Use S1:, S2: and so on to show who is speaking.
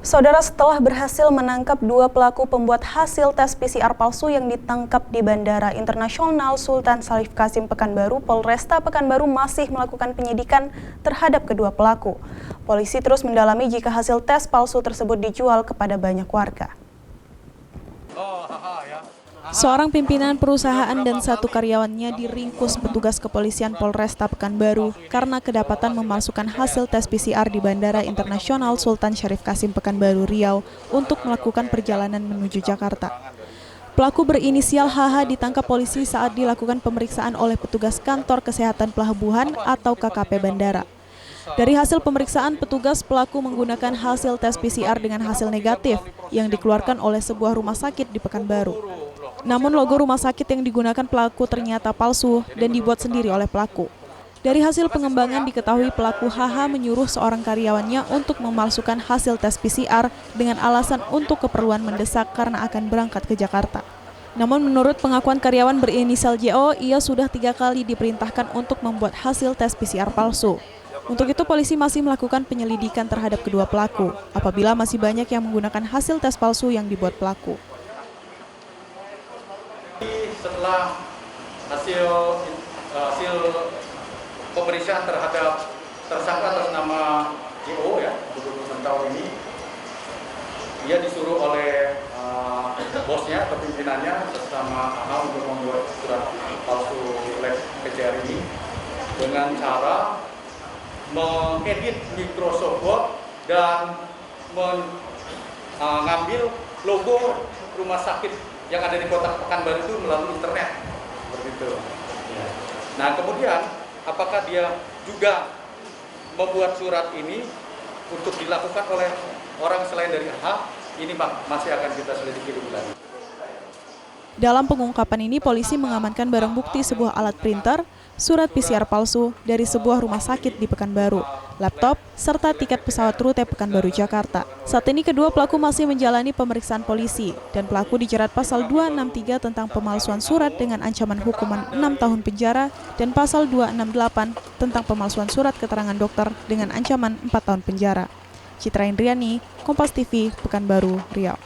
S1: Saudara, setelah berhasil menangkap dua pelaku pembuat hasil tes PCR palsu yang ditangkap di Bandara Internasional Sultan Syarif Kasim Pekanbaru, Polresta Pekanbaru masih melakukan penyidikan terhadap kedua pelaku. Polisi terus mendalami jika hasil tes palsu tersebut dijual kepada banyak warga. Seorang pimpinan perusahaan dan satu karyawannya diringkus petugas kepolisian Polresta Pekanbaru karena kedapatan memasukkan hasil tes PCR di Bandara Internasional Sultan Syarif Kasim Pekanbaru, Riau untuk melakukan perjalanan menuju Jakarta. Pelaku berinisial HH ditangkap polisi saat dilakukan pemeriksaan oleh petugas kantor kesehatan pelabuhan atau KKP Bandara. Dari hasil pemeriksaan petugas, pelaku menggunakan hasil tes PCR dengan hasil negatif yang dikeluarkan oleh sebuah rumah sakit di Pekanbaru. Namun logo rumah sakit yang digunakan pelaku ternyata palsu dan dibuat sendiri oleh pelaku. Dari hasil pengembangan diketahui pelaku HH menyuruh seorang karyawannya untuk memalsukan hasil tes PCR dengan alasan untuk keperluan mendesak karena akan berangkat ke Jakarta. Namun menurut pengakuan karyawan berinisial JO, ia sudah 3 kali diperintahkan untuk membuat hasil tes PCR palsu. Untuk itu polisi masih melakukan penyelidikan terhadap kedua pelaku apabila masih banyak yang menggunakan hasil tes palsu yang dibuat pelaku.
S2: Setelah hasil pemeriksaan terhadap tersangka atas nama JO ya, 26 tahun ini, dia disuruh oleh bosnya atau pimpinannya bersama AHA untuk membuat surat palsu lab PCR ini dengan cara mengedit Microsoft Word dan mengambil logo rumah sakit yang ada di kota Pekanbaru itu melalui internet, seperti itu. Nah, kemudian apakah dia juga membuat surat ini untuk dilakukan oleh orang selain dari AHA? Ini masih akan kita selidiki lebih lanjut.
S1: Dalam pengungkapan ini, polisi mengamankan barang bukti sebuah alat printer, surat PCR palsu dari sebuah rumah sakit di Pekanbaru, laptop, serta tiket pesawat rute Pekanbaru Jakarta. Saat ini kedua pelaku masih menjalani pemeriksaan polisi dan pelaku dijerat pasal 263 tentang pemalsuan surat dengan ancaman hukuman 6 tahun penjara dan pasal 268 tentang pemalsuan surat keterangan dokter dengan ancaman 4 tahun penjara. Citra Indriani, Kompas TV, Pekanbaru, Riau.